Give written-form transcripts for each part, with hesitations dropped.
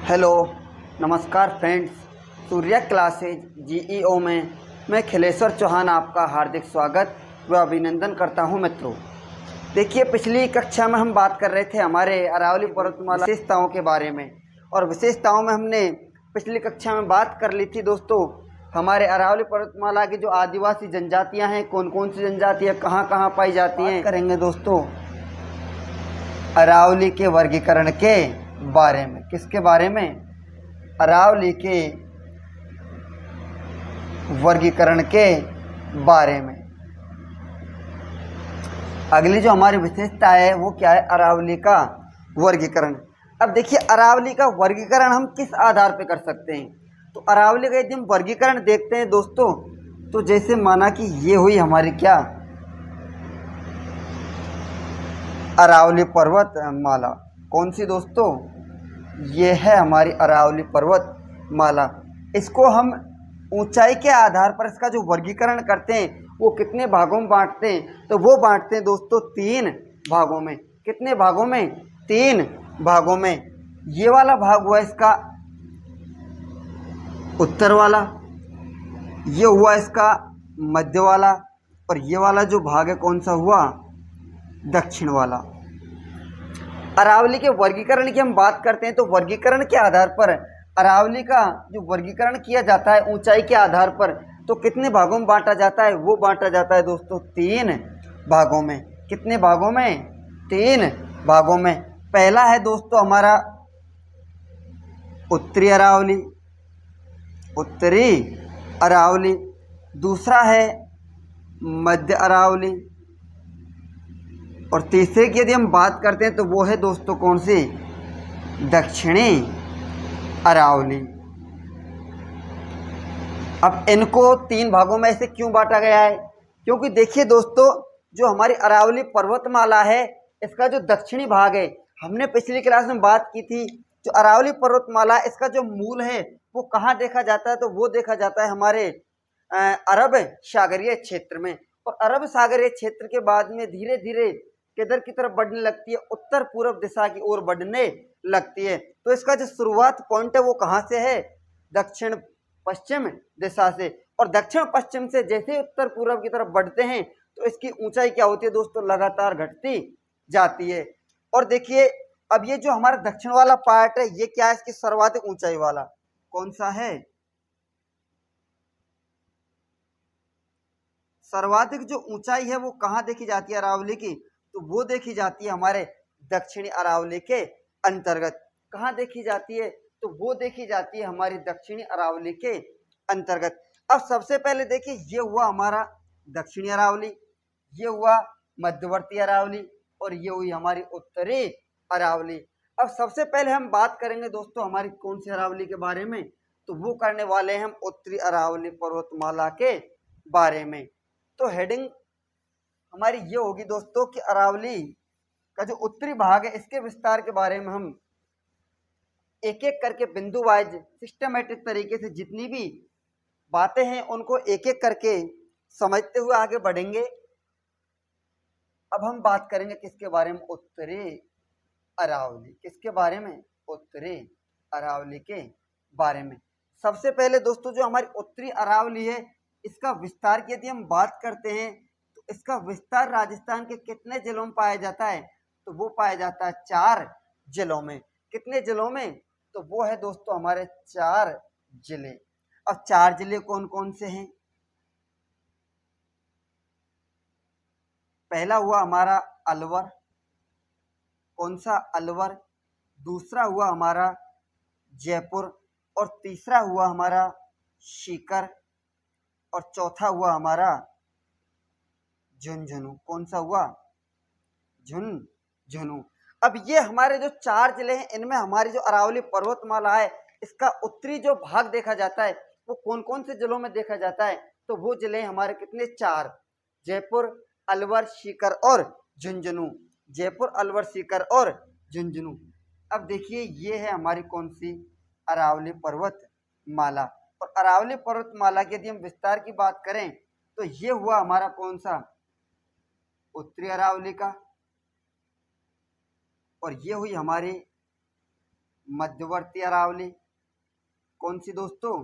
Hello, नमस्कार friends. Surya classes GEO में मैं खिलेश्वर चौहान आपका हार्दिक स्वागत व अभिनंदन करता हूं मित्रों। देखिए, पिछली कक्षा में हम बात कर रहे थे हमारे अरावली पर्वतमाला विशेषताओं के बारे में, और विशेषताओं में हमने पिछली कक्षा में बात कर ली थी दोस्तों हमारे अरावली पर्वतमाला की जो आदिवासी जनजातियाँ हैं, कौन कौन सी जनजातियाँ कहाँ कहाँ पाई जाती हैं करेंगे दोस्तों अरावली के वर्गीकरण के बारे में। किसके बारे में? अरावली के वर्गीकरण के बारे में। अगली जो हमारी विशेषता है वो क्या है? अरावली का वर्गीकरण। अब देखिए, अरावली का वर्गीकरण हम किस आधार पर कर सकते हैं? तो अरावली का यदि हम वर्गीकरण देखते हैं दोस्तों, तो जैसे माना कि ये हुई हमारी क्या अरावली पर्वतमाला। कौन सी दोस्तों? ये है हमारी अरावली पर्वतमाला। इसको हम ऊंचाई के आधार पर इसका जो वर्गीकरण करते हैं वो कितने भागों में बांटते हैं? तो वो बांटते हैं दोस्तों 3 भागों में। कितने भागों में? 3 भागों में। ये वाला भाग हुआ इसका उत्तर वाला, ये हुआ इसका मध्य वाला, और ये वाला जो भाग है कौन सा हुआ? दक्षिण वाला। अरावली के वर्गीकरण की हम बात करते हैं तो वर्गीकरण के आधार पर अरावली का जो वर्गीकरण किया जाता है ऊंचाई के आधार पर, तो कितने भागों में बांटा जाता है? वो बांटा जाता है दोस्तों 3 भागों में। कितने भागों में? 3 भागों में। पहला है दोस्तों हमारा उत्तरी अरावली, उत्तरी अरावली। दूसरा है मध्य अरावली, और तीसरे की यदि हम बात करते हैं तो वो है दोस्तों कौन सी? दक्षिणी अरावली। अब इनको 3 भागों में ऐसे क्यों बांटा गया है? क्योंकि देखिए दोस्तों, जो हमारी अरावली पर्वतमाला है इसका जो दक्षिणी भाग है, हमने पिछली क्लास में बात की थी, जो अरावली पर्वतमाला इसका जो मूल है वो कहाँ देखा जाता है? तो वो देखा जाता है हमारे अरब सागरीय क्षेत्र में। और अरब सागरीय क्षेत्र के बाद में धीरे धीरे किधर की तरफ बढ़ने लगती है? उत्तर पूर्व दिशा की ओर बढ़ने लगती है। तो इसका जो शुरुआत पॉइंट है वो कहाँ से है? दक्षिण पश्चिम दिशा से। और दक्षिण पश्चिम से जैसे ही उत्तर पूर्व की तरफ बढ़ते हैं तो इसकी ऊंचाई क्या होती है दोस्तों? लगातार घटती जाती है। और देखिए, अब ये जो हमारा दक्षिण वाला पार्ट है ये क्या है? इसकी सर्वाधिक ऊंचाई वाला कौन सा है? सर्वाधिक जो ऊंचाई है वो कहाँ देखी जाती है अरावली की? तो वो देखी जाती है हमारे दक्षिणी अरावली के अंतर्गत। कहाँ देखी जाती है? तो वो देखी जाती है हमारी दक्षिणी अरावली के अंतर्गत। अब सबसे पहले देखिए, ये हुआ हमारा दक्षिणी अरावली, ये हुआ मध्यवर्ती अरावली, और ये हुई हमारी उत्तरी अरावली। अब सबसे पहले हम बात करेंगे दोस्तों हमारी कौन सी अरावली के बारे में? तो वो करने वाले हैं हम उत्तरी अरावली पर्वतमाला के बारे में। तो हेडिंग हमारी ये होगी दोस्तों कि अरावली का जो उत्तरी भाग है इसके विस्तार के बारे में हम एक एक करके बिंदु वाइज सिस्टमेटिक तरीके से जितनी भी बातें हैं उनको एक एक करके समझते हुए आगे बढ़ेंगे। अब हम बात करेंगे किसके बारे में? उत्तरी अरावली। किसके बारे में? उत्तरी अरावली के बारे में। सबसे पहले दोस्तों जो हमारी उत्तरी अरावली है इसका विस्तार की यदि हम बात करते हैं तो इसका विस्तार राजस्थान के कितने जिलों में पाया जाता है? तो वो पाया जाता है 4 जिलों में। कितने जिलों में? तो वो है दोस्तों हमारे 4 जिले। अब 4 जिले कौन कौन से हैं? पहला हुआ हमारा अलवर। कौन सा? अलवर। दूसरा हुआ हमारा जयपुर, और तीसरा हुआ हमारा सीकर, और चौथा हुआ हमारा झुंझुनू। कौन सा हुआ? झुंझुनू। अब ये हमारे जो 4 जिले हैं इनमें हमारी जो अरावली पर्वतमाला है इसका उत्तरी जो भाग देखा जाता है वो कौन कौन से जिलों में देखा जाता है? तो वो जिले हमारे कितने? 4। जयपुर, अलवर, सीकर और झुंझुनू। जयपुर, अलवर, सीकर और झुंझुनू। अब देखिए, ये है हमारी कौन सी? अरावली पर्वतमाला। और अरावली पर्वतमाला की यदि हम विस्तार की बात करें तो ये हुआ हमारा कौन सा? उत्तरी अरावली का, और ये हुई हमारी मध्यवर्ती अरावली। कौन सी दोस्तों?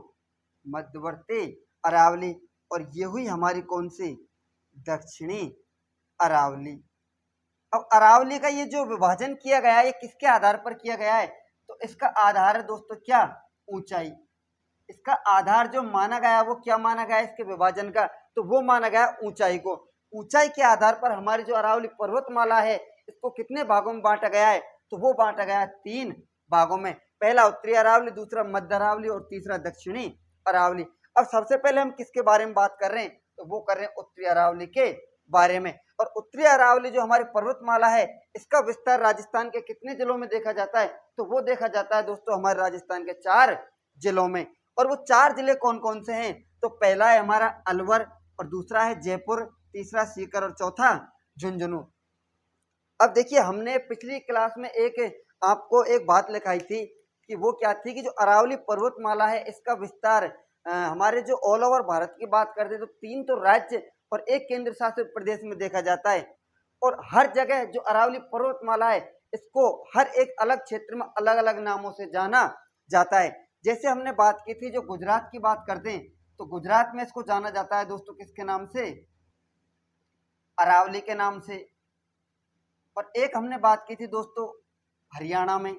मध्यवर्ती अरावली। और ये हुई हमारी कौन सी? दक्षिणी अरावली। अब अरावली का ये जो विभाजन किया गया है ये किसके आधार पर किया गया है? तो इसका आधार है दोस्तों क्या? ऊंचाई। इसका आधार जो माना गया वो क्या माना गया इसके विभाजन का? तो वो माना गया ऊंचाई को। ऊंचाई के आधार पर हमारी जो अरावली पर्वतमाला है इसको कितने भागों में बांटा गया है? तो वो बांटा गया है 3 भागों में। पहला उत्तरी अरावली, दूसरा मध्य अरावली और तीसरा दक्षिणी अरावली। अब सबसे पहले हम किसके बारे में बात कर रहे हैं? तो वो कर रहे हैं उत्तरी अरावली के बारे में। और उत्तरी अरावली जो हमारी पर्वतमाला है इसका विस्तार राजस्थान के कितने जिलों में देखा जाता है? तो वो देखा जाता है दोस्तों हमारे राजस्थान के 4 जिलों में। और वो 4 जिले कौन कौन से हैं? तो पहला है हमारा अलवर, और दूसरा है जयपुर, तीसरा सीकर और चौथा झुंझुनू। अब देखिए हमने पिछली क्लास में आपको एक बात लिखाई थी कि वो क्या थी कि जो अरावली पर्वतमाला है इसका विस्तार हमारे जो ऑल ओवर भारत की बात करते हैं तो 3 तो राज्य और 1 केंद्र शासित प्रदेश में देखा जाता है। और हर जगह जो अरावली पर्वतमाला है इसको हर एक अलग क्षेत्र में अलग अलग नामों से जाना जाता है। जैसे हमने बात की थी जो गुजरात की बात करते हैं तो गुजरात में इसको जाना जाता है दोस्तों किसके नाम से? अरावली के नाम से। और एक हमने बात की थी दोस्तों हरियाणा में।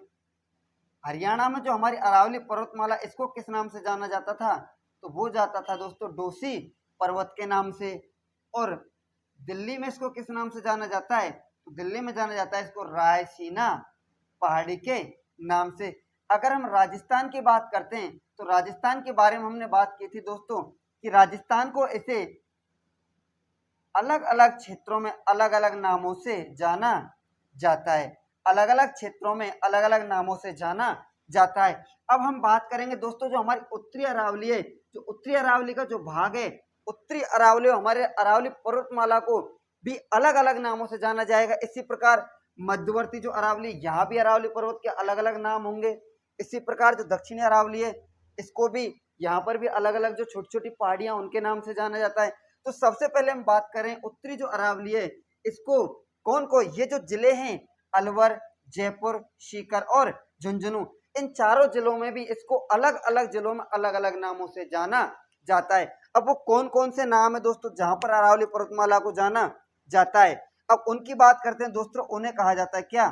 हरियाणा में जो हमारी अरावली पर्वतमाला इसको किस नाम से जाना जाता था? तो वो जाता था दोस्तों डोसी पर्वत के नाम से। और दिल्ली में इसको किस नाम से जाना जाता है? तो दिल्ली में जाना जाता है इसको रायसीना पहाड़ी के नाम से। अगर हम राजस्थान की बात करते हैं तो राजस्थान के बारे में हमने बात की थी दोस्तों कि राजस्थान को ऐसे अलग अलग क्षेत्रों में अलग अलग नामों से जाना जाता है। अलग अलग क्षेत्रों में अलग अलग नामों से जाना जाता है। अब हम बात करेंगे दोस्तों जो हमारी उत्तरी अरावली है, जो उत्तरी अरावली का जो भाग है उत्तरी अरावली हमारे अरावली पर्वतमाला को भी अलग अलग नामों से जाना जाएगा। इसी प्रकार मध्यवर्ती जो अरावली, यहाँ भी अरावली पर्वत के अलग अलग नाम होंगे। इसी प्रकार जो दक्षिणी अरावली है इसको भी यहाँ पर भी अलग अलग जो छोटी छोटी पहाड़ियां उनके नाम से जाना जाता है। तो सबसे पहले हम बात करें उत्तरी जो अरावली है इसको कौन को, ये जो जिले हैं अलवर, जयपुर, सीकर और झुंझुनू, इन चारों जिलों में भी इसको अलग अलग जिलों में अलग अलग नामों से जाना जाता है। अब वो कौन कौन से नाम है दोस्तों जहां पर अरावली पर्वतमाला को जाना जाता है? अब उनकी बात करते हैं दोस्तों, उन्हें कहा जाता है क्या?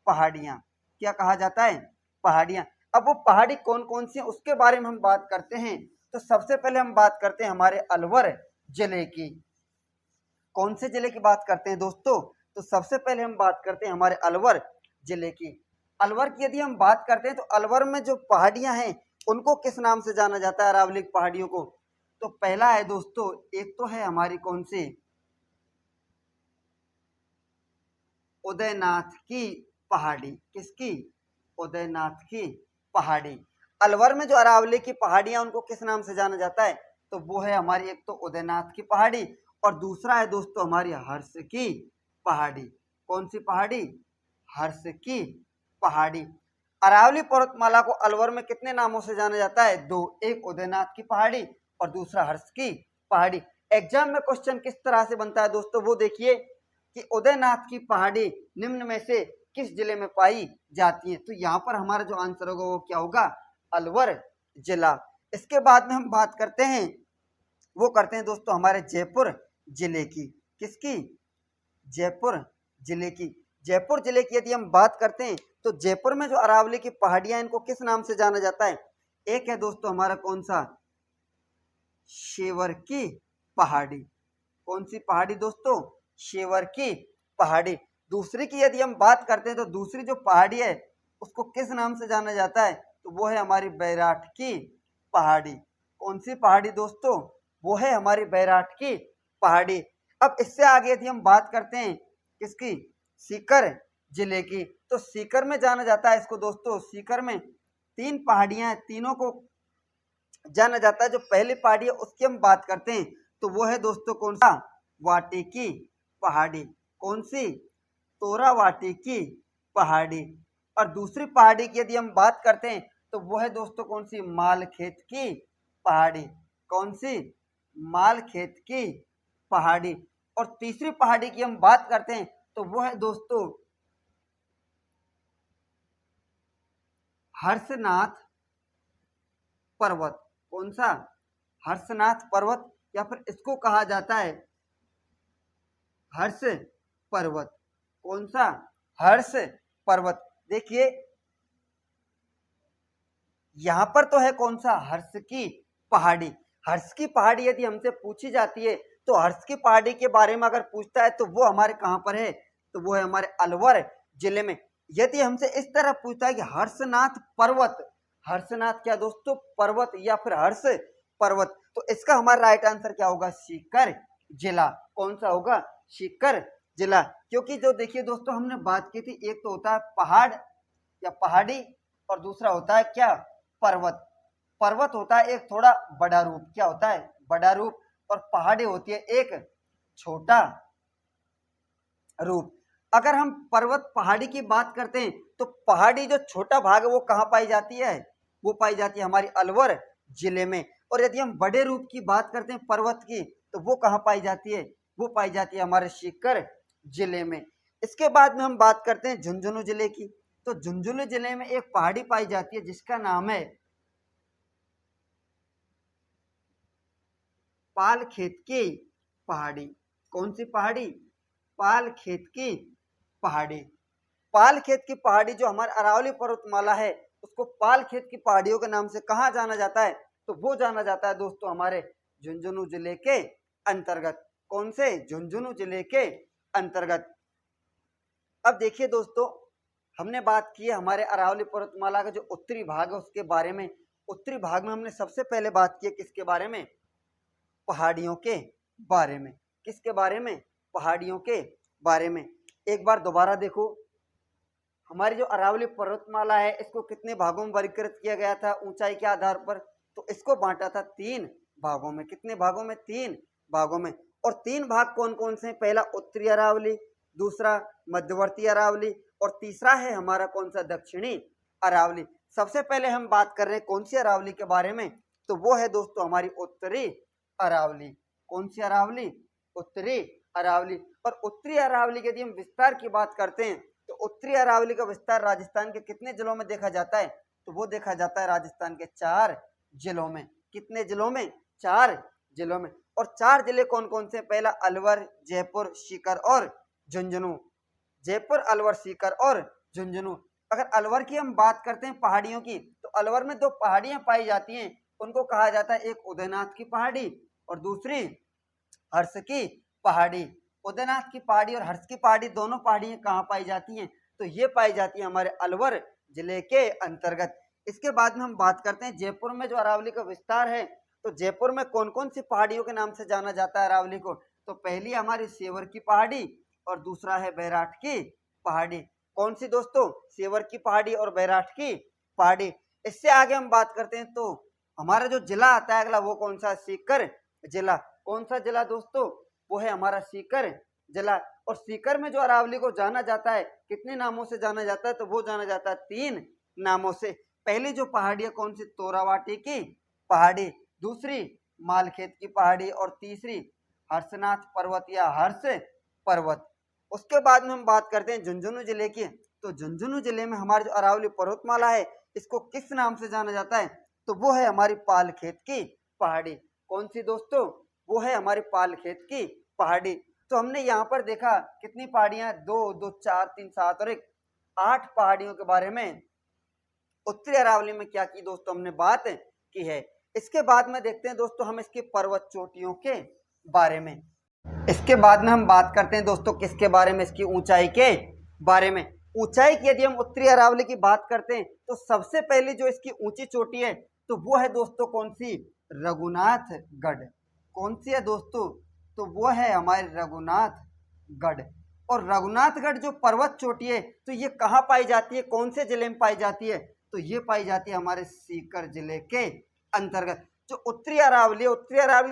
पहाड़ियां। क्या कहा जाता है? पहाड़ियां। अब वो पहाड़ी कौन कौन सी है उसके बारे में हम बात करते हैं। तो सबसे पहले हम बात करते हैं हमारे अलवर जिले की। कौन से जिले की बात करते हैं दोस्तों? तो सबसे पहले हम बात करते हैं हमारे अलवर जिले की। अलवर की यदि हम बात करते हैं तो अलवर में जो पहाड़ियां हैं उनको किस नाम से जाना जाता है अरावली की पहाड़ियों को? तो पहला है दोस्तों, एक तो है हमारी कौन सी? उदयनाथ की पहाड़ी। किसकी? उदयनाथ की पहाड़ी। अलवर में जो अरावली की पहाड़ियां उनको किस नाम से जाना जाता है? तो वो है हमारी एक तो उदयनाथ की पहाड़ी और दूसरा है दोस्तों हमारी हर्ष की पहाड़ी। कौन सी पहाड़ी? हर्ष की पहाड़ी। अरावली पर्वतमाला को अलवर में कितने नामों से जाना जाता है? 2, एक उदयनाथ की पहाड़ी और दूसरा हर्ष की पहाड़ी। एग्जाम में क्वेश्चन किस तरह से बनता है दोस्तों वो देखिए कि उदयनाथ की पहाड़ी निम्न में से किस जिले में पाई जाती है? तो यहाँ पर हमारा जो आंसर होगा वो क्या होगा? अलवर जिला। इसके बाद में हम बात करते हैं, वो करते हैं दोस्तों हमारे जयपुर जिले की। किसकी? जयपुर जिले की। जयपुर जिले की यदि हम बात करते हैं तो जयपुर में जो अरावली की पहाड़ियां इनको किस नाम से जाना जाता है? एक है दोस्तों हमारा कौन सा? शेवर की पहाड़ी। कौन सी पहाड़ी दोस्तों? शेवर की पहाड़ी। दूसरी की यदि हम बात करते हैं तो दूसरी जो पहाड़ी है उसको किस नाम से जाना जाता है? तो वो है हमारी बैराठ की पहाड़ी। कौन सी पहाड़ी दोस्तों? वो है हमारी बैराठ की पहाड़ी। अब इससे आगे यदि हम बात करते हैं किसकी? सीकर जिले की। तो सीकर में जाना जाता है इसको दोस्तों, सीकर में 3 पहाड़ियां हैं, तीनों को जाना जाता है। जो पहली पहाड़ी है उसकी हम बात करते हैं तो वो है दोस्तों कौन सा? वाटी की पहाड़ी। कौन सी? तोरावाटी की पहाड़ी। और दूसरी पहाड़ी की यदि हम बात करते हैं तो वो है दोस्तों कौन सी? मालखेत की पहाड़ी। कौन सी? मालखेत की पहाड़ी। और तीसरी पहाड़ी की हम बात करते हैं तो वो है दोस्तों हर्षनाथ पर्वत। कौन सा? हर्षनाथ पर्वत, या फिर इसको कहा जाता है हर्ष पर्वत। कौन सा? हर्ष पर्वत। देखिए यहां पर तो है कौन सा? हर्ष की पहाड़ी। हर्ष की पहाड़ी यदि हमसे पूछी जाती है तो हर्ष की पहाड़ी के बारे में अगर पूछता है तो वो हमारे कहां पर है? तो वो है हमारे अलवर जिले में। यदि हमसे इस तरह पूछता है कि हर्षनाथ पर्वत, हर्षनाथ क्या दोस्तों? पर्वत या फिर हर्ष पर्वत, तो इसका हमारा राइट आंसर क्या होगा? सीकर जिला। कौन सा होगा? सीकर जिला। क्योंकि जो देखिए दोस्तों हमने बात की थी, एक तो होता है पहाड़ या पहाड़ी और दूसरा होता है क्या? पर्वत। पर्वत होता है एक थोड़ा बड़ा रूप। क्या होता है? बड़ा रूप। और पहाड़ी होती है एक छोटा रूप। अगर हम पर्वत पहाड़ी की बात करते हैं तो पहाड़ी जो छोटा भाग है वो कहाँ पाई जाती है? वो पाई जाती है हमारी अलवर जिले में। और यदि हम बड़े रूप की बात करते हैं पर्वत की तो वो कहाँ पाई जाती है? वो पाई जाती है हमारे सीकर जिले में। इसके बाद में हम बात करते हैं झुंझुनू जिले की। तो झुंझुनू जिले में एक पहाड़ी पाई जाती है जिसका नाम है पाल खेत की पहाड़ी। कौन सी पहाड़ी? पाल खेत की पहाड़ी। पाल खेत की पहाड़ी जो हमारे अरावली पर्वतमाला है उसको पाल खेत की पहाड़ियों के नाम से कहा जाना जाता है? तो वो जाना जाता है दोस्तों हमारे झुंझुनू जिले के अंतर्गत। कौन से? झुंझुनू जिले के अंतर्गत। अब देखिए दोस्तों हमने बात की है हमारे अरावली पर्वतमाला का जो उत्तरी भाग है उसके बारे में। उत्तरी भाग में हमने सबसे पहले बात की है किसके बारे में? पहाड़ियों के बारे में। किसके बारे में? पहाड़ियों के बारे में। एक बार दोबारा देखो, हमारी जो अरावली पर्वतमाला है इसको कितने भागों में वर्गीकृत किया गया था ऊंचाई के आधार पर? तो इसको बांटा था 3 भागों में। कितने भागों में? 3 भागों में। और 3 भाग कौन कौन से? पहला उत्तरी अरावली, दूसरा मध्यवर्ती अरावली और तीसरा है हमारा कौन सा? दक्षिणी अरावली। सबसे पहले हम बात कर रहे हैं कौन सी अरावली के बारे में? तो वो है दोस्तों हमारी उत्तरी अरावली। कौन सी अरावली? उत्तरी अरावली। और उत्तरी अरावली के यदि हम विस्तार की बात करते हैं तो उत्तरी अरावली का विस्तार राजस्थान के कितने जिलों में देखा जाता है? तो वो देखा जाता है राजस्थान के 4 जिलों में। कितने जिलों में? 4 जिलों में। और 4 जिले कौन कौन से? पहला अलवर, जयपुर, सीकर और झुंझुनू। जयपुर, अलवर, सीकर और झुंझुनू। अगर अलवर की हम बात करते हैं पहाड़ियों की तो अलवर में 2 पहाड़ियां पाई जाती हैं, उनको कहा जाता है एक उदयनाथ की पहाड़ी और दूसरी हर्ष की पहाड़ी। उदयनाथ की पहाड़ी और हर्ष की पहाड़ी दोनों पहाड़ियां कहाँ पाई जाती हैं? तो ये पाई जाती है हमारे अलवर जिले के अंतर्गत। इसके बाद में हम बात करते हैं जयपुर में जो अरावली का विस्तार है तो जयपुर में कौन कौन सी पहाड़ियों के नाम से जाना जाता है अरावली को? तो पहली हमारी सेवर की पहाड़ी और दूसरा है बैराठ की पहाड़ी। कौन सी दोस्तों? सेवर की पहाड़ी और बैराठ की पहाड़ी। इससे आगे हम बात करते हैं तो हमारा जो जिला आता है अगला वो कौन सा? सीकर जिला। कौन सा जिला दोस्तों? वो है हमारा सीकर जिला। और सीकर में जो अरावली को जाना जाता है कितने नामों से जाना जाता है? तो वो जाना जाता है 3 नामों से। पहली जो पहाड़ी है कौन सी? तोरावाटी की पहाड़ी, दूसरी मालखेत की पहाड़ी और तीसरी हर्षनाथ पर्वत या हर्ष पर्वत। उसके बाद में हम बात करते हैं झुंझुनू जिले की। तो झुंझुनू जिले में हमारी जो अरावली पर्वतमाला है इसको किस नाम से जाना जाता है? तो वो है हमारी पालखेत की पहाड़ी। कौन सी दोस्तों? वो है हमारी पालखेत की पहाड़ी। तो हमने यहाँ पर देखा कितनी पहाड़ियां? 2, 2, 4, 3, 7 और 1, 8 पहाड़ियों के बारे में उत्तरी अरावली में क्या की दोस्तों? हमने बात की है। इसके बाद में देखते हैं दोस्तों हम इसकी पर्वत चोटियों के बारे में। इसके बाद में हम बात करते हैं दोस्तों किसके बारे में? इसकी ऊंचाई के बारे में। ऊंचाई की यदि हम उत्तरी अरावली की बात करते हैं तो सबसे पहली जो इसकी ऊंची चोटी है तो वो है दोस्तों कौन सी? रघुनाथगढ़। कौन सी है दोस्तों? तो वो है हमारे रघुनाथगढ़। और रघुनाथगढ़ जो पर्वत चोटी है तो ये कहाँ पाई जाती है? कौन से जिले में पाई जाती है? तो ये पाई जाती है हमारे सीकर जिले के अंतर्गत। जो उत्तरी अरावली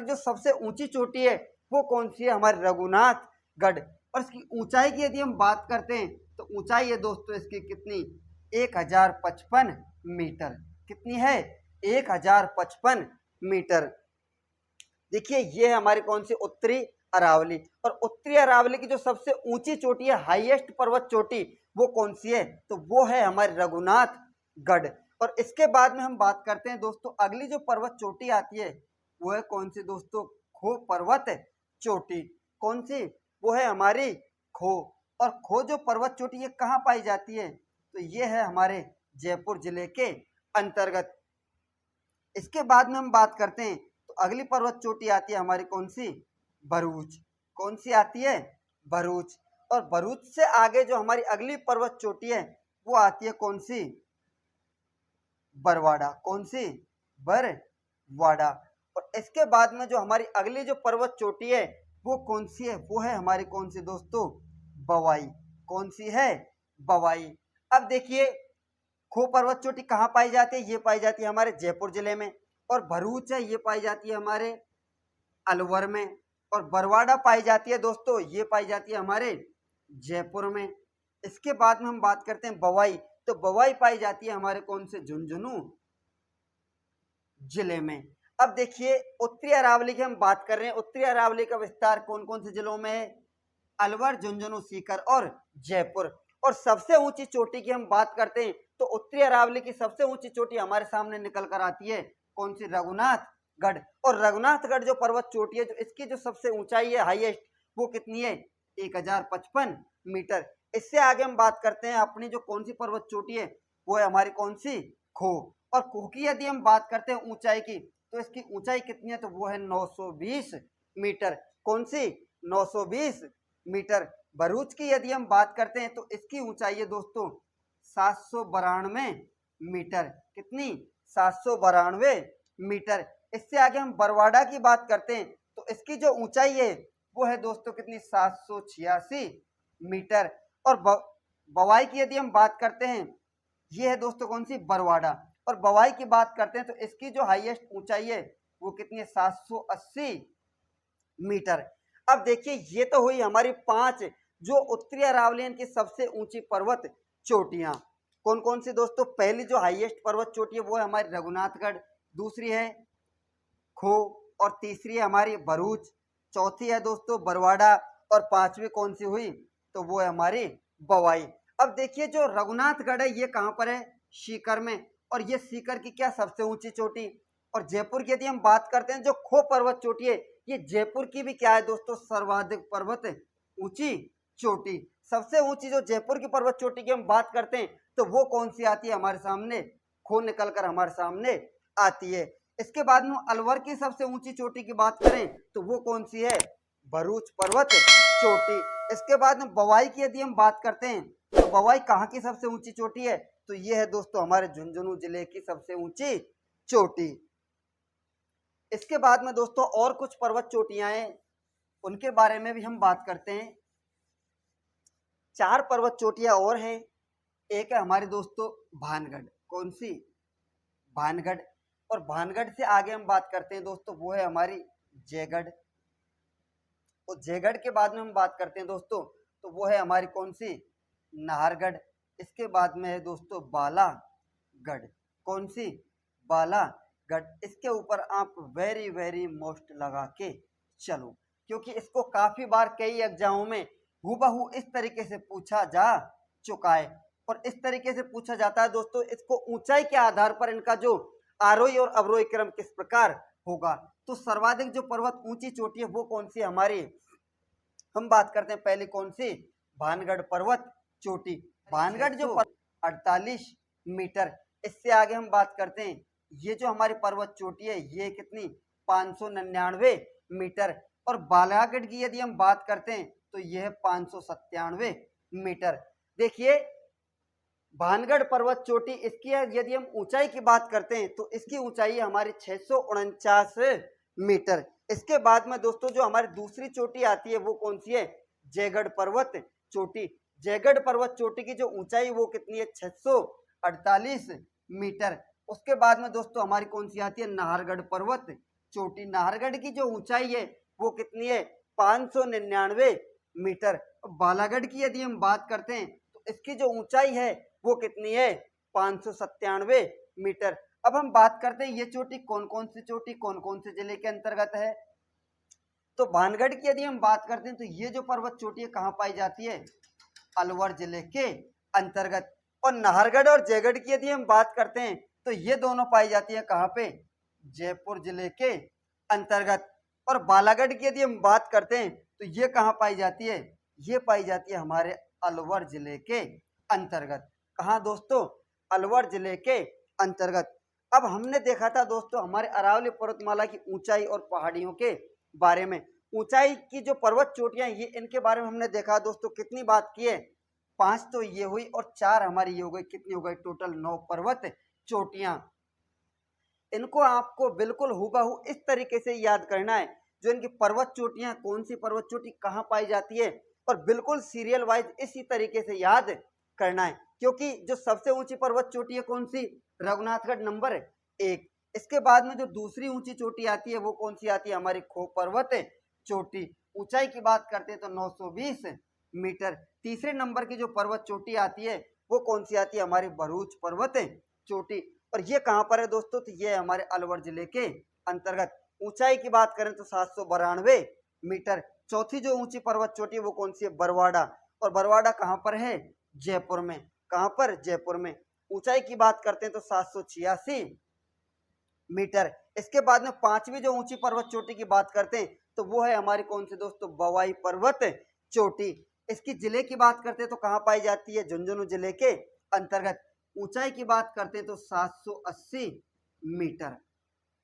जो सबसे ऊंची चोटी है वो कौन सी है? हमारे रघुनाथगढ़। और इसकी ऊंचाई की यदि हम बात करते हैं तो ऊंचाई है दोस्तों इसकी कितनी? 1055 मीटर। कितनी है? 1055 मीटर। देखिए ये है हमारी कौन सी? उत्तरी अरावली। और उत्तरी अरावली की जो सबसे ऊंची चोटी है, हाईएस्ट पर्वत चोटी, वो कौन सी है? तो वो है हमारी रघुनाथगढ़। और इसके बाद में हम बात करते हैं दोस्तों, अगली जो पर्वत चोटी आती है वो है कौन सी दोस्तों? खो पर्वत चोटी। कौन सी? वो है हमारी खो। और खो जो पर्वत चोटी ये कहाँ पाई जाती है? तो ये है हमारे जयपुर जिले के अंतर्गत। इसके बाद में हम बात करते हैं तो अगली पर्वत चोटी आती है हमारी कौन सी? भरूच। कौन सी आती है? भरूच। और भरूच से आगे जो हमारी अगली पर्वत चोटी है वो आती है कौन सी? बरवाड़ा। कौन सी? बरवाड़ा। और इसके बाद में जो हमारी अगली जो पर्वत चोटी है वो कौन सी है? वो है हमारी कौन सी दोस्तों? बवाई। कौन सी है? बवाई। अब देखिए, खो पर्वत चोटी कहाँ पाई जाती है? ये पाई जाती है हमारे जयपुर जिले में। और भरूच है ये पाई जाती है हमारे अलवर में। और बरवाड़ा पाई जाती है दोस्तों, ये पाई जाती है हमारे जयपुर में। इसके बाद में हम बात करते हैं बवाई, तो बवाई पाई जाती है हमारे कौन से? झुंझुनू जिले में। अब देखिए, उत्तरी अरावली की हम बात कर रहे हैं। उत्तरी अरावली का विस्तार कौन कौन से जिलों में है? अलवर, झुंझुनू, सीकर और जयपुर। और सबसे ऊंची चोटी की हम बात करते हैं तो उत्तरी अरावली की सबसे ऊंची चोटी हमारे सामने निकल कर आती है कौन सी? रघुनाथगढ़। और रघुनाथगढ़ जो पर्वत चोटी है, जो इसकी जो सबसे ऊंचाई है हाईएस्ट, वो कितनी है? 1055 मीटर। इससे आगे हम बात करते हैं अपनी जो कौन सी पर्वत चोटी है वो है हमारी कौन सी? खो। और खो की यदि हम बात करते हैं ऊंचाई की तो इसकी ऊंचाई कितनी है? तो वो है 920 मीटर। कौन सी? 920 मीटर। भरूच की यदि हम बात करते हैं तो इसकी ऊंचाई है दोस्तों 792 मीटर। कितनी? 792 मीटर। इससे आगे हम बरवाड़ा की बात करते हैं तो इसकी जो ऊंचाई है वो है दोस्तों कितनी? 786 मीटर। और बवाई की यदि हम बात करते हैं, ये है दोस्तों कौन सी? बरवाड़ा। और बवाई की बात करते हैं तो इसकी जो हाईएस्ट ऊंचाई है वो कितनी है? 780 मीटर। अब देखिए, ये तो हुई हमारी 5 जो उत्तरी अरावलियन की सबसे ऊंची पर्वत चोटियां। कौन कौन सी दोस्तों? पहली जो हाईएस्ट पर्वत चोटी है वो है हमारी रघुनाथगढ़, दूसरी है खो, और तीसरी है हमारी भरूच, चौथी है दोस्तों बरवाड़ा, और पांचवी कौन सी हुई? तो वो है हमारी बवाई। अब देखिए, जो रघुनाथगढ़ है ये कहाँ पर है? सीकर में। और ये सीकर की क्या सबसे ऊंची चोटी। और जयपुर की यदि हम बात करते हैं, जो खो पर्वत चोटी है ये जयपुर की भी क्या है दोस्तों? सर्वाधिक पर्वत ऊंची चोटी। सबसे ऊंची जो जयपुर की पर्वत चोटी की हम बात करते हैं तो वो कौन सी आती है हमारे सामने? खो निकल कर हमारे सामने आती है। इसके बाद में अलवर की सबसे ऊंची चोटी की बात करें तो वो कौन सी है? भरूच पर्वत चोटी। इसके बाद में बवाई की यदि हम बात करते हैं तो बवाई कहाँ की सबसे ऊंची चोटी है? तो ये है दोस्तों हमारे झुंझुनू जिले की सबसे ऊंची चोटी। इसके बाद में दोस्तों और कुछ पर्वत चोटियां हैं, उनके बारे में भी हम बात करते हैं। 4 पर्वत चोटियां और हैं। एक है हमारे दोस्तों भानगढ़। कौन सी? भानगढ़। और भानगढ़ से आगे हम बात करते हैं दोस्तों, वो है हमारी जयगढ़। और जयगढ़ के बाद में हम बात करते हैं दोस्तों तो वो है हमारी कौन सी? नाहरगढ़। इसके बाद में है दोस्तों बालागढ़। कौन सी? बालागढ़। इसके ऊपर आप वेरी वेरी मोस्ट लगा के चलो, क्योंकि इसको काफी बार कई एग्जामों में हूबहू इस तरीके से पूछा जा चुका है। और इस तरीके से पूछा जाता है दोस्तों, इसको ऊंचाई के आधार पर इनका जो आरोही और अवरोही क्रम किस प्रकार होगा। तो सर्वाधिक जो पर्वत ऊंची चोटी है वो कौन सी हमारी? हम बात करते हैं पहले कौन सी? भानगढ़ पर्वत चोटी। भानगढ़ जो 48 मीटर। इससे आगे हम बात करते हैं, ये जो हमारी पर्वत चोटी है ये कितनी? 599 मीटर। और बालागढ़ की यदि हम बात करते हैं तो यह है 597 मीटर। देखिए, भानगढ़ पर्वत चोटी, इसकी यदि हम ऊंचाई की बात करते हैं तो इसकी ऊंचाई है हमारी 649 मीटर। इसके बाद में दोस्तों जो हमारी दूसरी चोटी आती है वो कौन सी है? जयगढ़ पर्वत चोटी। जयगढ़ पर्वत चोटी की जो ऊंचाई वो कितनी है? 648 मीटर। उसके बाद में दोस्तों हमारी कौन सी आती है? नाहरगढ़ पर्वत चोटी। नाहरगढ़ की जो ऊंचाई है वो कितनी है? 599 मीटर। बालागढ़ की यदि हम बात करते हैं तो इसकी जो ऊंचाई है वो कितनी है? 597 मीटर। अब हम बात करते हैं ये चोटी कौन कौन सी चोटी कौन कौन से जिले के अंतर्गत है। तो भानगढ़ की यदि हम बात करते हैं तो ये जो पर्वत चोटी है कहाँ पाई जाती है? अलवर जिले के अंतर्गत। और नाहरगढ़ और जयगढ़ की यदि हम बात करते हैं तो ये दोनों पाई जाती है कहाँ पे, जयपुर जिले के अंतर्गत। और बालागढ़ की यदि हम बात करते हैं तो ये कहाँ पाई जाती है, ये पाई जाती है हमारे अलवर जिले के अंतर्गत। कहाँ दोस्तों, अलवर जिले के अंतर्गत। अब हमने देखा था दोस्तों हमारे अरावली पर्वतमाला की ऊंचाई और पहाड़ियों के बारे में। ऊंचाई की जो पर्वत चोटियां ये इनके बारे में हमने देखा दोस्तों, कितनी बात की है, 5 तो ये हुई और 4 हमारी ये हो गई, कितनी हो गई टोटल 9 पर्वत चोटियां। इनको आपको बिल्कुल हूबहू इस तरीके से याद करना है, जो इनकी पर्वत चोटियां कौन सी पर्वत चोटी कहाँ पाई जाती है, और बिल्कुल सीरियल वाइज इसी तरीके से याद करना है। क्योंकि जो सबसे ऊंची पर्वत चोटी है कौन सी, रघुनाथगढ़ नंबर 1। इसके बाद में जो दूसरी ऊंची चोटी आती है वो कौन सी आती है, हमारी खो पर्वत चोटी। ऊंचाई की बात करते हैं तो 920 मीटर। तीसरे नंबर की जो पर्वत चोटी आती है वो कौन सी आती है, हमारी भरूच पर्वत चोटी। और ये कहाँ पर है दोस्तों, तो ये हमारे अलवर जिले के अंतर्गत। ऊंचाई की बात करें तो 792 मीटर। चौथी जो ऊंची पर्वत चोटी है वो कौन सी है, बरवाड़ा। और बरवाड़ा कहाँ पर है, जयपुर में। कहाँ पर, जयपुर में। ऊंचाई की बात करते हैं तो 786 मीटर। इसके बाद में पांचवी जो ऊंची पर्वत चोटी की बात करते हैं तो वो है हमारी कौन सी दोस्तों, बवाई पर्वत चोटी। इसकी जिले की बात करते हैं तो कहाँ पाई जाती है, झुंझुनू जिले के अंतर्गत। ऊंचाई की बात करते हैं तो 780 मीटर।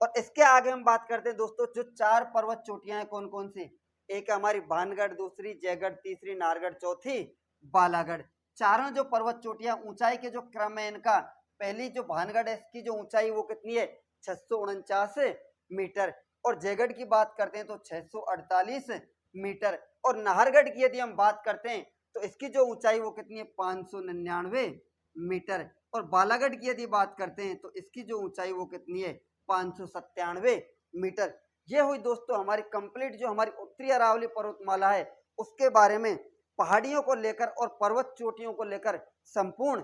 और इसके आगे हम बात करते हैं दोस्तों, जो 4 पर्वत चोटियां हैं कौन कौन सी, एक हमारी भानगढ़, दूसरी जयगढ़, तीसरी नारगढ़, चौथी बालागढ़। चारों जो पर्वत चोटियां ऊंचाई के जो क्रम है इनका, पहली जो भानगढ़ है इसकी जो ऊंचाई वो कितनी है, 649 मीटर। और जयगढ़ की बात करते हैं तो 648 मीटर। और नाहरगढ़ की यदि हम बात करते हैं तो इसकी जो ऊंचाई वो कितनी है, 599 मीटर। और बालागढ़ की यदि बात करते हैं तो इसकी जो ऊंचाई वो कितनी है, 597 मीटर। ये हुई दोस्तों हमारी कंप्लीट जो हमारी उत्तरी अरावली पर्वतमाला है उसके बारे में, पहाड़ियों को लेकर और पर्वत चोटियों को लेकर संपूर्ण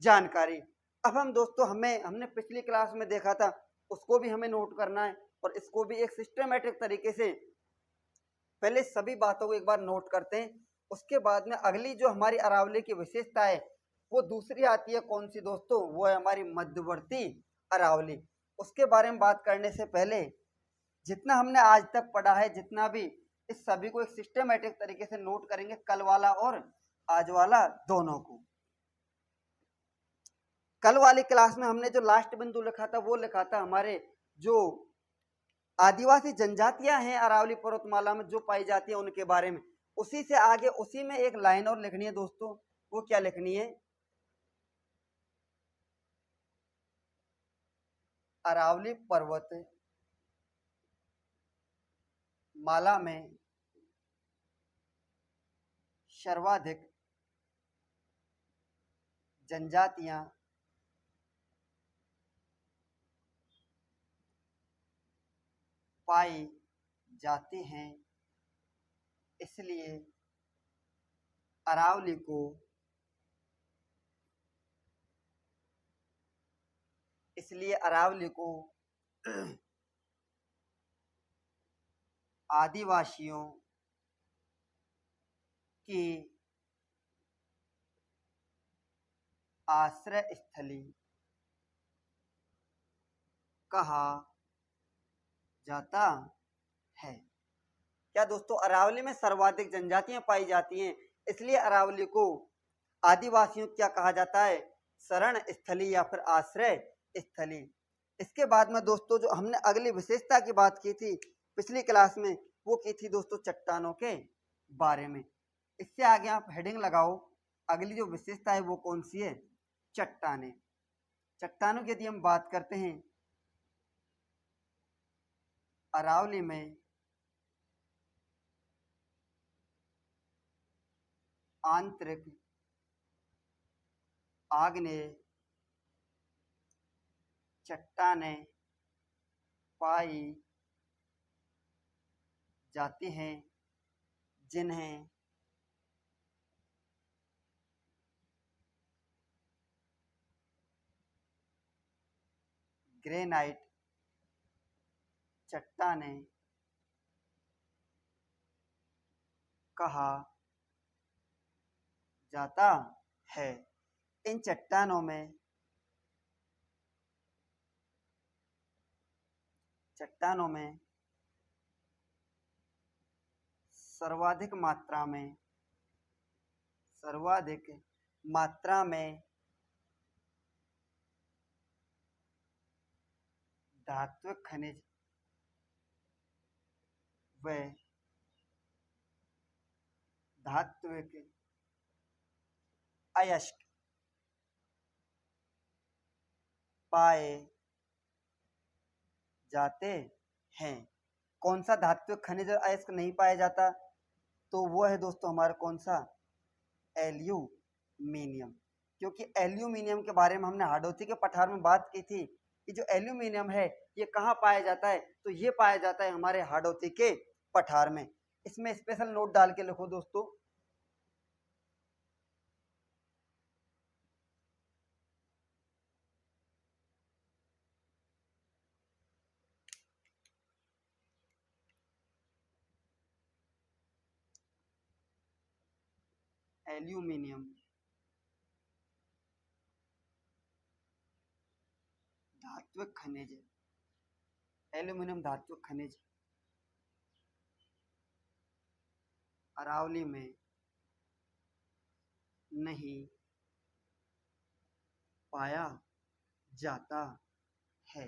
जानकारी। अब हम दोस्तों हमने पिछली क्लास में देखा था उसको भी हमें नोट करना है, और इसको भी एक सिस्टमेटिक तरीके से पहले सभी बातों को एक बार नोट करते हैं। उसके बाद में अगली जो हमारी अरावली की विशेषता है वो दूसरी आती है कौन सी दोस्तों, वो है हमारी मध्यवर्ती अरावली। उसके बारे में बात करने से पहले जितना हमने आज तक पढ़ा है, जितना भी, इस सभी को एक सिस्टमेटिक तरीके से नोट करेंगे, कल वाला और आज वाला दोनों को। कल वाली क्लास में हमने जो लास्ट बिंदु लिखा था वो लिखा था हमारे जो आदिवासी जनजातियां हैं अरावली पर्वतमाला में जो पाई जाती है उनके बारे में। उसी से आगे उसी में एक लाइन और लिखनी है दोस्तों, वो क्या लिखनी है, अरावली पर्वत माला में सर्वाधिक जनजातियां पाई जाती हैं, इसलिए अरावली को आदिवासियों की आश्रय स्थली कहा जाता है। क्या दोस्तों, अरावली में सर्वाधिक जनजातियां पाई जाती हैं, इसलिए अरावली को आदिवासियों क्या कहा जाता है, शरण स्थली या फिर आश्रय स्थली। इसके बाद में दोस्तों जो हमने अगली विशेषता की बात की थी पिछली क्लास में, वो की थी दोस्तों चट्टानों के बारे में। इससे आगे आप हेडिंग लगाओ, अगली जो विशेषता है वो कौन सी है, चट्टाने। चट्टानों की यदि हम बात करते हैं, अरावली में आंतरिक आग्नेय चट्टाने पाई जाती हैं, जिन्हें ग्रेनाइट चट्टाने कहा जाता है। इन चट्टानों में चट्टानों में सर्वाधिक मात्रा में धात्विक खनिज व धात्विक अयस्क पाए जाते हैं। कौन सा धात्विक खनिज और अयस्क नहीं पाया जाता? तो वो है दोस्तों हमारा कौन सा? एल्यूमिनियम। क्योंकि एल्यूमिनियम के बारे में हमने हाड़ौती के पठार में बात की थी कि जो एल्यूमिनियम है ये कहाँ पाया जाता है? तो ये पाया जाता है हमारे हाड़ौती के पठार में। इसमें स्पेशल नोट डाल के लिखो दोस्तों। एल्यूमिनियम धात्विक खनिज, एल्यूमिनियम धात्विक खनिज अरावली में नहीं पाया जाता है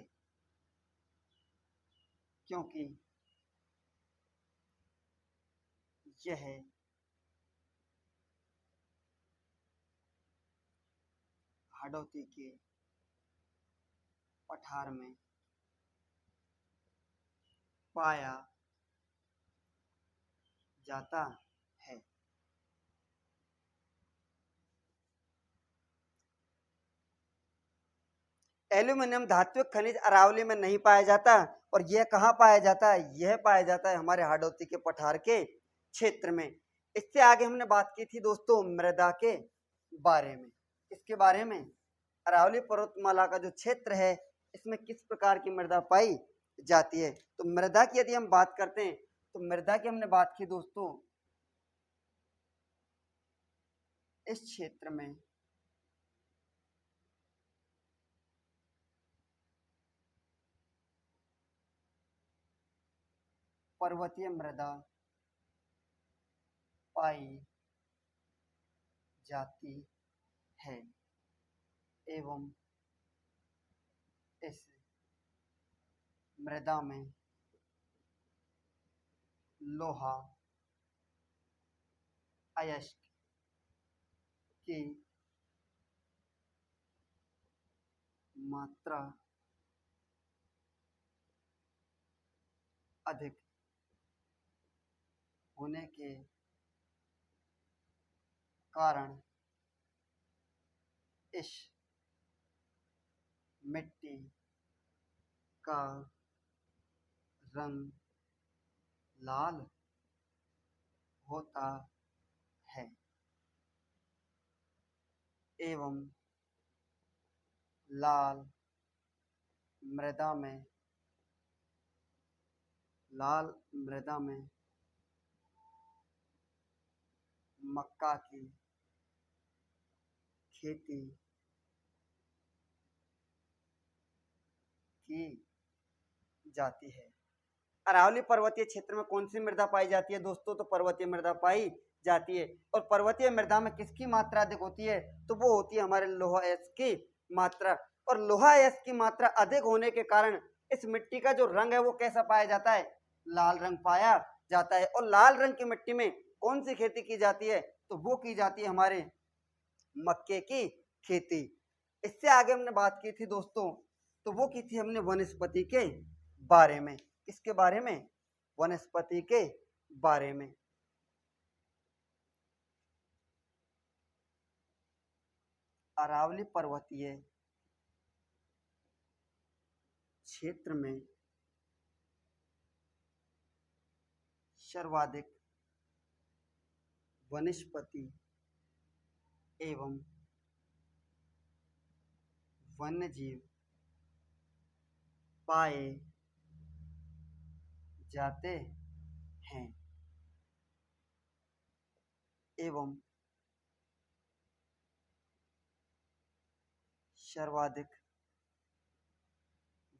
क्योंकि यह हाड़ौती के पठार में पाया जाता है। एल्यूमिनियम धात्विक खनिज अरावली में नहीं पाया जाता और यह कहाँ पाया जाता है? यह पाया जाता है हमारे हाड़ौती के पठार के क्षेत्र में। इससे आगे हमने बात की थी दोस्तों मृदा के बारे में। इसके बारे में अरावली पर्वतमाला का जो क्षेत्र है इसमें किस प्रकार की मृदा पाई जाती है? तो मृदा की यदि हम बात करते हैं तो मृदा की हमने बात की दोस्तों, इस क्षेत्र में पर्वतीय मृदा पाई जाती है एवं इस मृदा में लोहा अयस्क की मात्रा अधिक होने के कारण इस मिट्टी का रंग लाल होता है एवं लाल मृदा में मक्का की खेती की जाती है। अरावली पर्वतीय क्षेत्र में कौन सी मृदा पाई जाती है दोस्तों? तो पर्वतीय मृदा पाई जाती है। और पर्वतीय मृदा में किसकी मात्रा अधिक होती है? तो वो होती है हमारे लोहा अयस्क की मात्रा। और लोहा अयस्क की मात्रा अधिक होने के कारण इस मिट्टी का जो रंग है वो कैसा पाया जाता है? लाल रंग पाया जाता है। और लाल रंग की मिट्टी में कौन सी खेती की जाती है? तो वो की जाती है हमारे मक्के की खेती। इससे आगे हमने बात की थी दोस्तों, तो वो की थी हमने वनस्पति के बारे में। किसके बारे में? वनस्पति के बारे में। अरावली पर्वतीय क्षेत्र में सर्वाधिक वनस्पति एवं वन्यजीव पाए जाते हैं एवं सर्वाधिक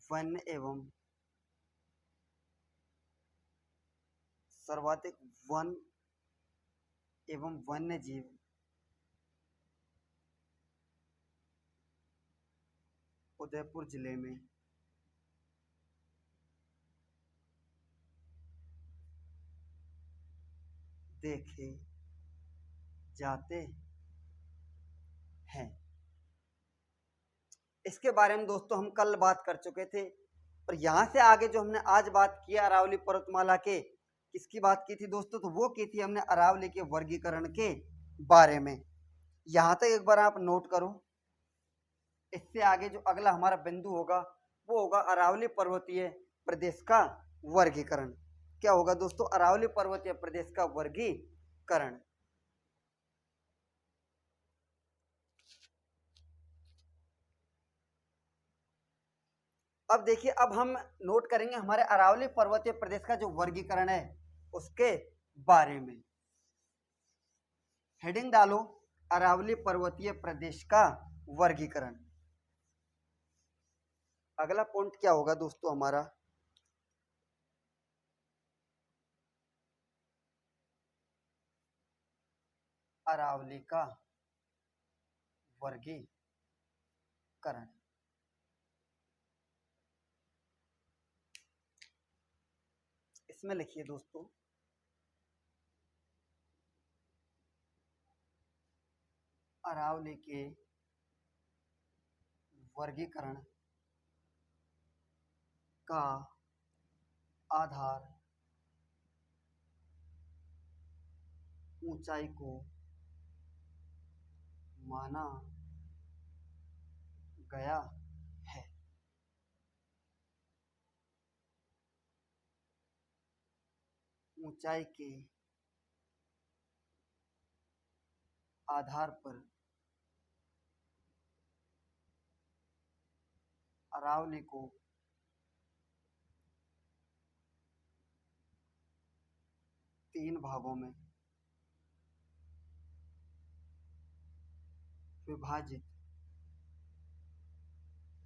वन्य एवं सर्वाधिक वन एवं वन्य जीव उदयपुर जिले में देखे जाते हैं। इसके बारे में दोस्तों हम कल बात कर चुके थे, और यहाँ से आगे जो हमने आज बात की अरावली पर्वतमाला के, किसकी बात की थी दोस्तों, तो वो की थी हमने अरावली के वर्गीकरण के बारे में। यहाँ तक एक बार आप नोट करो। इससे आगे जो अगला हमारा बिंदु होगा वो होगा अरावली पर्वतीय प्रदेश का वर्गीकरण। क्या होगा दोस्तों? अरावली पर्वतीय प्रदेश का वर्गीकरण। अब देखिए, अब हम नोट करेंगे हमारे अरावली पर्वतीय प्रदेश का जो वर्गीकरण है उसके बारे में। हेडिंग डालो, अरावली पर्वतीय प्रदेश का वर्गीकरण। अगला पॉइंट क्या होगा दोस्तों हमारा? अरावली का वर्गीकरण। इसमें लिखिए दोस्तों, अरावली के वर्गीकरण का आधार ऊंचाई को माना गया है। ऊंचाई के आधार पर अरावली को 3 भागों में विभाजित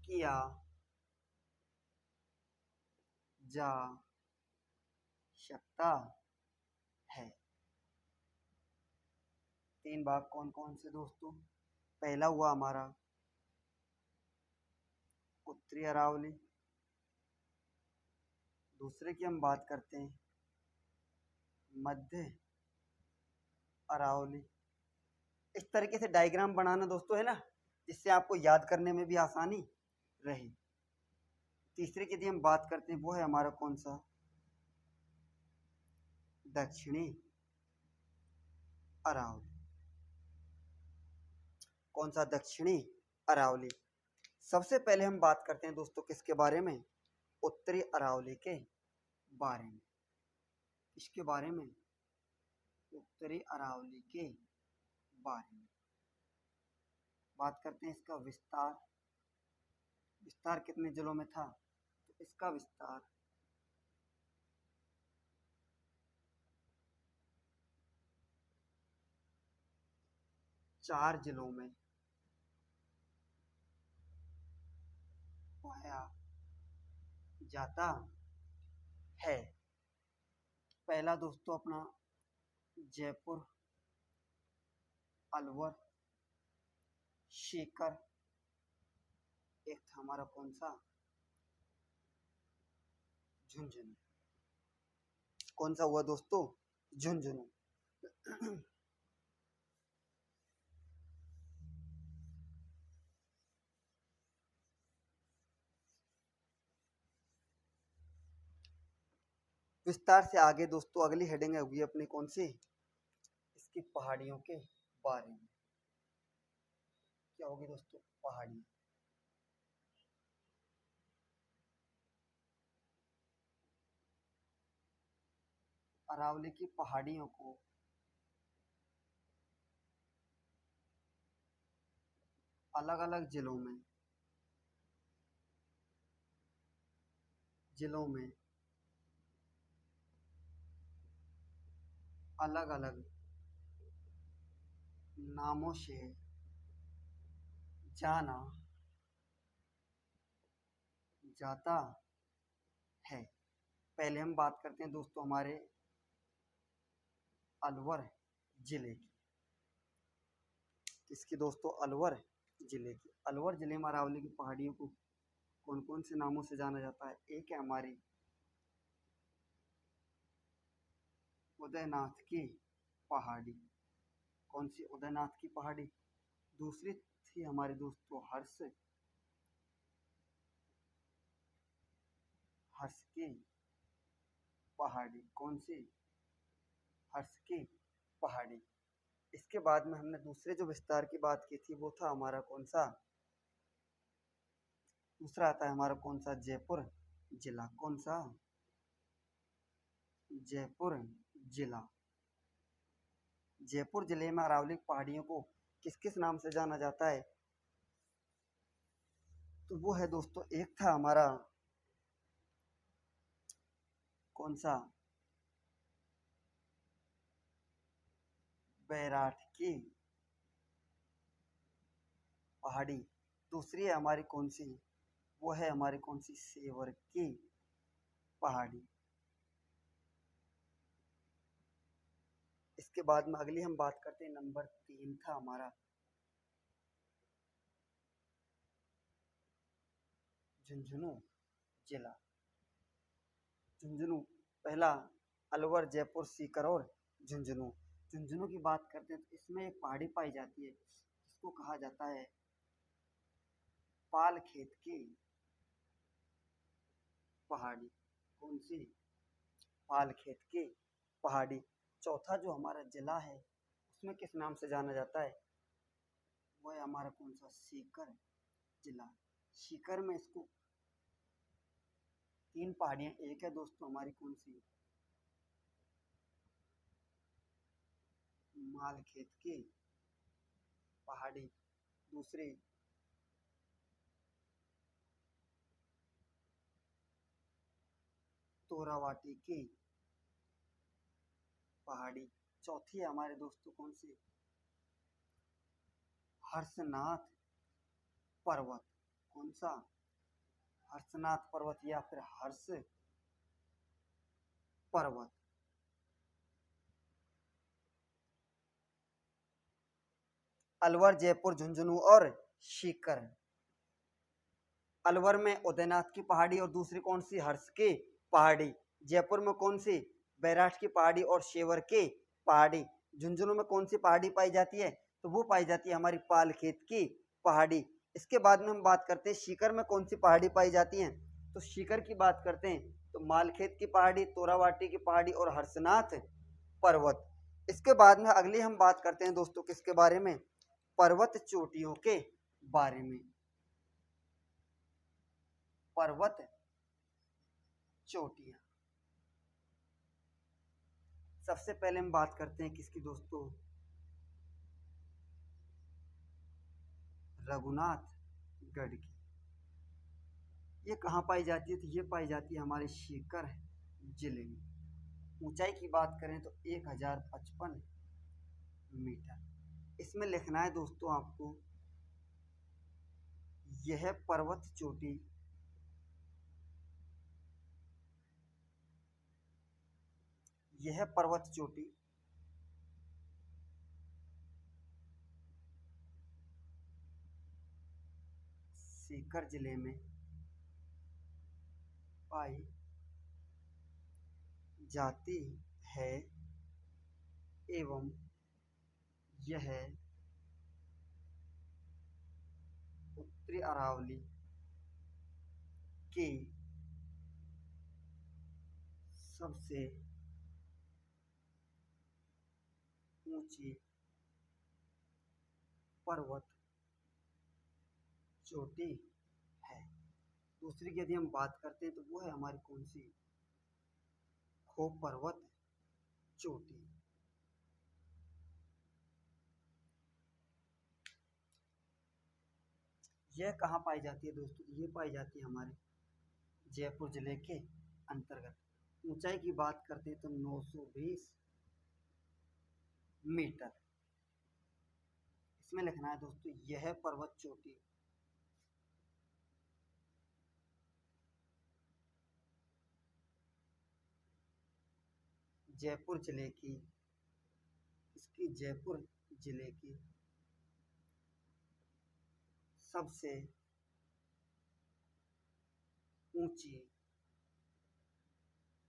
किया जा सकता है। 3 भाग कौन कौन से दोस्तों? पहला हुआ हमारा उत्तरी अरावली, दूसरे की हम बात करते हैं मध्य अरावली। इस तरीके से डायग्राम बनाना दोस्तों, है ना, जिससे आपको याद करने में भी आसानी रहे। तीसरे की यदि हम बात करते हैं वो है हमारा कौन सा? दक्षिणी अरावली। कौन सा? दक्षिणी अरावली। सबसे पहले हम बात करते हैं दोस्तों किसके बारे में? उत्तरी अरावली के बारे में। इसके बारे में, उत्तरी अरावली के बारे में बात करते हैं। इसका विस्तार, विस्तार कितने जिलों में था? तो इसका विस्तार 4 जिलों में पाया जाता है। पहला दोस्तों अपना जयपुर, अलवर, सीकर, एक था हमारा कौन सा? झुंझुनू। कौन सा हुआ दोस्तों? झुंझुनू। विस्तार से आगे दोस्तों अगली हेडिंग होगी अपनी कौन सी? इसकी पहाड़ियों के बारे में। क्या होगी दोस्तों? पहाड़ी। अरावली की पहाड़ियों को अलग अलग जिलों में अलग अलग नामों से जाना जाता है। पहले हम बात करते हैं दोस्तों हमारे अलवर जिले की। किसकी दोस्तों? अलवर जिले की। अलवर जिले में अरावली की पहाड़ियों को कौन कौन से नामों से जाना जाता है? एक है हमारी उदयनाथ की पहाड़ी। कौन सी? उदयनाथ की पहाड़ी। दूसरी थी हमारे दोस्तों हर्ष की पहाड़ी। कौन सी? हर्ष की पहाड़ी। इसके बाद में हमने दूसरे जो विस्तार की बात की थी वो था हमारा कौन सा? दूसरा आता है हमारा कौन सा? जयपुर जिला। कौन सा? जयपुर जिला। जयपुर जिले में अरावली पहाड़ियों को किस किस नाम से जाना जाता है? तो वो है दोस्तों, एक था हमारा कौन सा? बैराठ की पहाड़ी। दूसरी है हमारी कौन सी? वो है हमारी कौन सी? सेवर की पहाड़ी। इसके बाद में अगली हम बात करते हैं, नंबर 3 था हमारा झुंझुनू जिला। झुंझुनू पहला, अलवर, जयपुर, सीकर और झुंझुनू। झुंझुनू की बात करते हैं तो इसमें एक पहाड़ी पाई जाती है जिसको कहा जाता है पाल खेत की पहाड़ी। कौन सी? पाल खेत की पहाड़ी। चौथा जो हमारा जिला है उसमें किस नाम से जाना जाता है? वो है हमारा कौन सा? सीकर जिला। सीकर में इसको 3 पहाड़ियां, एक है दोस्तों हमारी कौन सी? माल खेत की पहाड़ी। दूसरी तोरावाटी की पहाड़ी। चौथी है हमारे दोस्तों कौन सी? हर्षनाथ पर्वत। कौन सा? हर्षनाथ पर्वत या फिर हर्ष पर्वत। अलवर, जयपुर, झुंझुनू और सीकर। अलवर में उदयनाथ की पहाड़ी और दूसरी कौन सी? हर्ष की पहाड़ी। जयपुर में कौन सी? बैराठ की पहाड़ी और शेवर की पहाड़ी। झुंझुनू में कौन सी पहाड़ी पाई जाती है? तो वो पाई जाती है हमारी पालखेत की पहाड़ी। इसके बाद में हम बात करते हैं सीकर में कौन सी पहाड़ी पाई जाती है? तो सीकर की बात करते हैं तो मालखेत की पहाड़ी, तोरावाटी की पहाड़ी और हर्षनाथ पर्वत। इसके बाद में अगली हम बात करते हैं दोस्तों किसके बारे में? पर्वत चोटियों के बारे में। पर्वत चोटियां। सबसे पहले हम बात करते हैं किसकी दोस्तों? रघुनाथगढ़ की। ये कहाँ पाई जाती है? तो ये पाई जाती है हमारे सीकर जिले में। ऊंचाई की बात करें तो 1055 मीटर। इसमें लिखना है दोस्तों आपको, यह पर्वत चोटी यह पर्वत चोटी सीकर जिले में पाई जाती है एवं यह उत्तरी अरावली की सबसे ऊंची पर्वत चोटी है। दूसरी की यदि हम बात करते हैं तो वो है हमारी कौन सी? खो पर्वत चोटी। यह कहाँ पाई जाती है दोस्तों? ये पाई जाती है हमारे जयपुर जिले के अंतर्गत। ऊंचाई की बात करते हैं तो 920 मीटर। इसमें लिखना है दोस्तों, यह पर्वत चोटी जयपुर जिले की कि जयपुर जिले की सबसे ऊंची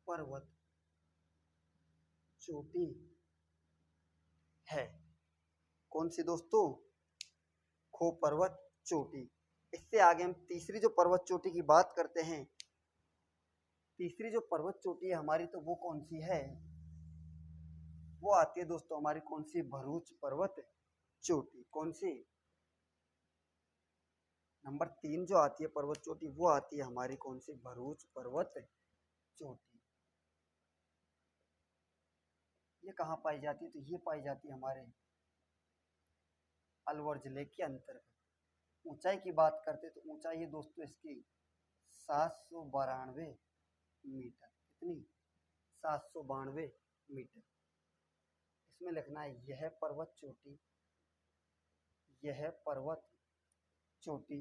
पर्वत चोटी है। कौन सी दोस्तों? खो पर्वत चोटी। इससे आगे हम तीसरी जो पर्वत चोटी की बात करते हैं, तीसरी जो पर्वत चोटी है हमारी, तो वो कौन सी है? वो आती है दोस्तों हमारी कौन सी? भरूच पर्वत चोटी। कौन सी? नंबर 3 जो आती है पर्वत चोटी, वो आती है हमारी कौन सी? भरूच पर्वत चोटी। ये कहाँ पाई जाती है? तो ये पाई जाती है हमारे अलवर जिले के अंतर्गत। ऊंचाई की बात करते तो ऊंचाई है दोस्तों इसकी 792 मीटर। कितनी? 792 मीटर। इसमें लिखना है यह पर्वत चोटी, यह पर्वत चोटी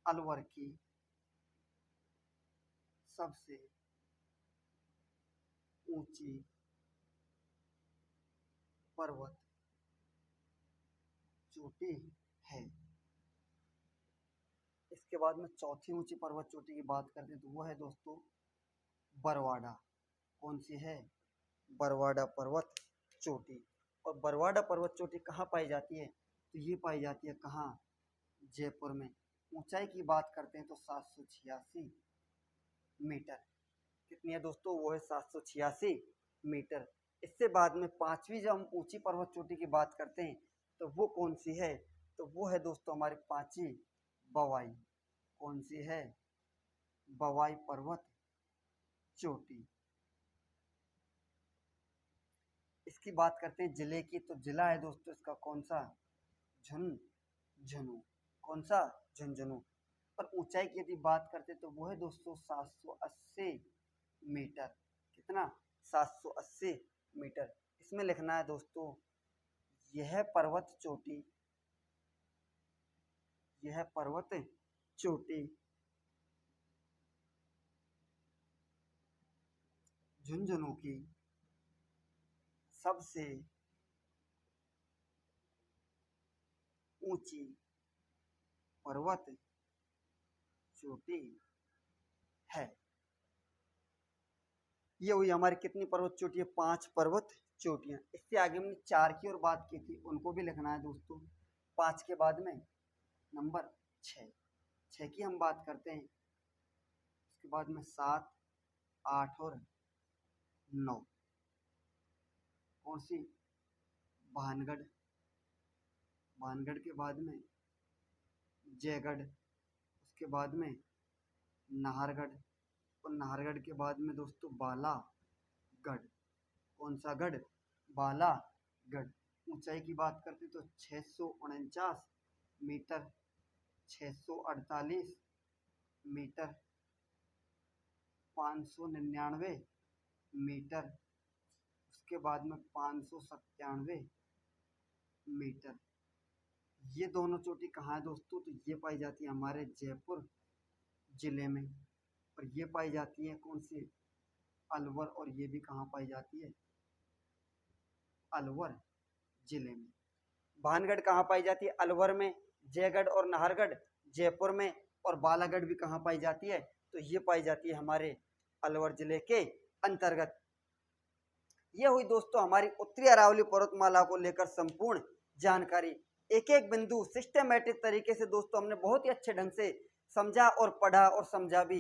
अलवर की सबसे ऊंची पर्वत चोटी है। इसके बाद में चौथी ऊंची पर्वत चोटी की बात करते हैं तो वो है दोस्तों बरवाडा। कौन सी है? बरवाडा पर्वत चोटी। और बरवाडा पर्वत चोटी कहाँ पाई जाती है? तो ये पाई जाती है कहाँ? जयपुर में। ऊंचाई की बात करते हैं तो 786 मीटर। कितनी है दोस्तों? वो है 786 मीटर। इससे बाद में पांचवी जब हम ऊंची पर्वत चोटी की बात करते हैं तो वो कौन सी है? तो वो है दोस्तों हमारी पांचवी बवाई। कौन सी है? बवाई पर्वत चोटी। इसकी बात करते हैं जिले की, तो जिला है दोस्तों इसका कौन सा? झुंझुनू। कौन सा? झुंझुनू। पर ऊंचाई की यदि बात करते तो वो है दोस्तों 780 मीटर। कितना? 780 मीटर। इसमें लिखना है दोस्तों यह पर्वत चोटी, यह पर्वत चोटी झुंझुनू की सबसे ऊंची पर्वत चोटी है। ये हुई हमारी कितनी पर्वत चोटी है? 5 पर्वत चोटियां। इससे आगे हमने 4 की और बात की थी, उनको भी लिखना है दोस्तों। 5 के बाद में नंबर 6 की हम बात करते हैं। उसके बाद में 7, 8 और 9। कौन सी? भानगढ़। भानगढ़ के बाद में जयगढ़। उसके बाद में नाहरगढ़। और नाहरगढ़ के बाद में दोस्तों बालागढ़। कौन सा गढ़? बालागढ़। ऊंचाई की बात करते तो 649 मीटर, 648 मीटर, 599 मीटर। उसके बाद में 597 मीटर। ये दोनों चोटी कहाँ है दोस्तों? तो ये पाई जाती है हमारे जयपुर जिले में। और ये पाई जाती है कौन सी? अलवर। और ये भी कहाँ पाई जाती है? अलवर जिले में। भानगढ़ कहाँ पाई जाती है? अलवर में। जयगढ़ और नाहरगढ़ जयपुर में। और बालागढ़ भी कहाँ पाई जाती है? तो ये पाई जाती है हमारे अलवर जिले के अंतर्गत। ये हुई दोस्तों हमारी उत्तरी अरावली पर्वतमाला को लेकर संपूर्ण जानकारी। एक एक बिंदु सिस्टमेटिक तरीके से दोस्तों हमने बहुत ही अच्छे ढंग से समझा और पढ़ा और समझा भी।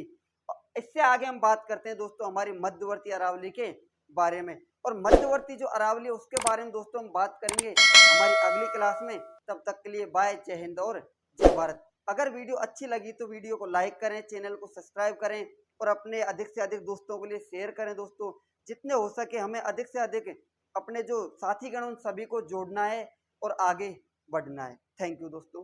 इससे आगे हम बात करते हैं दोस्तों हमारी मध्यवर्ती अरावली के बारे में। और मध्यवर्ती जो अरावली है उसके बारे में दोस्तों हम बात करेंगे हमारी अगली क्लास में। तब तक के लिए बाय, जय हिंद और जय भारत। अगर वीडियो अच्छी लगी तो वीडियो को लाइक करें, चैनल को सब्सक्राइब करें और अपने अधिक से अधिक दोस्तों के लिए शेयर करें दोस्तों। जितने हो सके हमें अधिक से अधिक अपने जो साथीगण उन सभी को जोड़ना है और आगे बढ़ना है। थैंक यू दोस्तों।